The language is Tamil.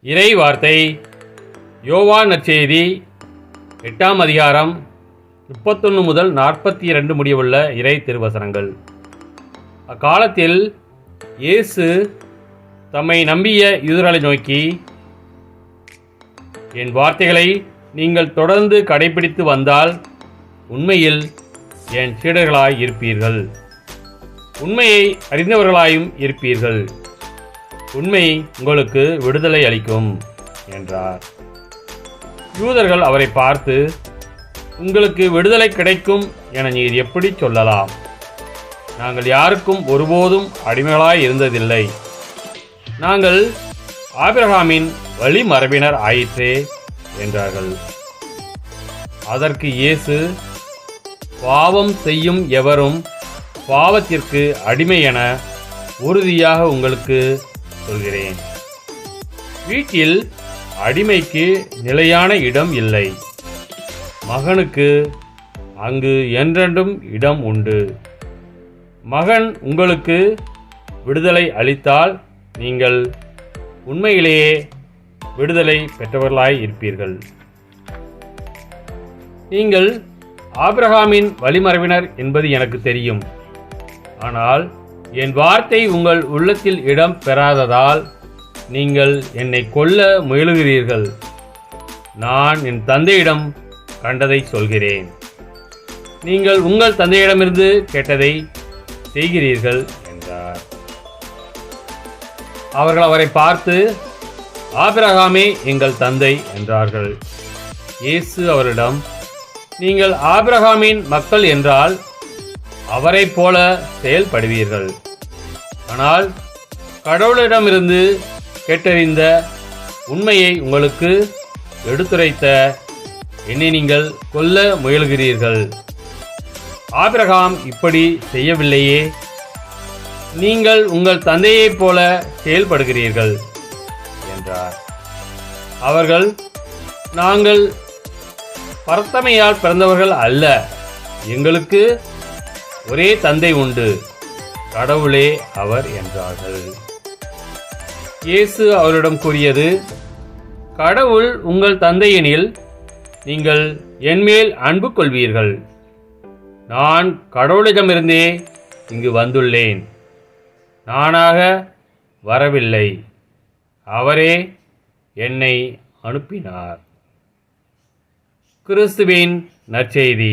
இறை வார்த்தை யோவான் நற்செய்தி 8ஆம் அதிகாரம் 31 முதல் 42 முடியவுள்ள இறை திருவசனங்கள். அக்காலத்தில் இயேசு தம்மை நம்பிய யூதர்களை நோக்கி, என் வார்த்தைகளை நீங்கள் தொடர்ந்து கடைபிடித்து வந்தால் உண்மையில் என் சீடர்களாய் இருப்பீர்கள், உண்மையை அறிந்தவர்களாயும் இருப்பீர்கள், உண்மை உங்களுக்கு விடுதலை அளிக்கும் என்றார். யூதர்கள் அவரை பார்த்து, உங்களுக்கு விடுதலை கிடைக்கும் என நீர் எப்படி சொல்லலாம்? நாங்கள் யாருக்கும் ஒருபோதும் அடிமைகளாய் இருந்ததில்லை. நாங்கள் ஆபிரகாமின் வழிமரபினர் ஆயிற்றே என்றார்கள். அதற்கு இயேசு, பாவம் செய்யும் எவரும் பாவத்திற்கு அடிமை என உறுதியாக உங்களுக்கு சொல்கிறேன். வீட்டில் அடிமைக்கு நிலையான இடம் இல்லை, மகனுக்கு அங்கு என்றென்றும் இடம் உண்டு. மகன் உங்களுக்கு விடுதலை அளித்தால் நீங்கள் உண்மையிலேயே விடுதலை பெற்றவர்களாய் இருப்பீர்கள். நீங்கள் ஆபிரகாமின் வழிமரபினர் என்பது எனக்கு தெரியும். ஆனால் என் வார்த்தை உங்கள் உள்ளத்தில் இடம் பெறாததால் நீங்கள் என்னை கொல்ல முயலுகிறீர்கள். நான் என் தந்தையிடம் கண்டதை சொல்கிறேன், நீங்கள் உங்கள் தந்தையிடமிருந்து கேட்டதை செய்கிறீர்கள் என்றார். அவர்கள் அவரை பார்த்து, ஆபிரகாமே எங்கள் தந்தை என்றார்கள். இயேசு அவரிடம், நீங்கள் ஆபிரகாமின் மக்கள் என்றால் அவரை போல செயல்படுவீர்கள். ஆனால் கடவுளிடமிருந்து கேட்டறிந்த உண்மையை உங்களுக்கு எடுத்துரைத்த என்னை நீங்கள் கொல்ல முயல்கிறீர்கள். ஆபிரகாம் இப்படி செய்யவில்லையே, நீங்கள் உங்கள் தந்தையைப் போல செயல்படுகிறீர்கள் என்றார். அவர்கள், நாங்கள் பரத்தமையால் பிறந்தவர்கள் அல்ல, எங்களுக்கு ஒரே தந்தை உண்டு, கடவுளே அவர் என்றார்கள். இயேசு அவரிடம் கூறியது, கடவுள் உங்கள் தந்தையெனில் நீங்கள் என்மேல் அன்பு கொள்வீர்கள். நான் கடவுளிடமிருந்தே இங்கு வந்துள்ளேன், நானாக வரவில்லை, அவரே என்னை அனுப்பினார். கிறிஸ்துவின் நற்செய்தி.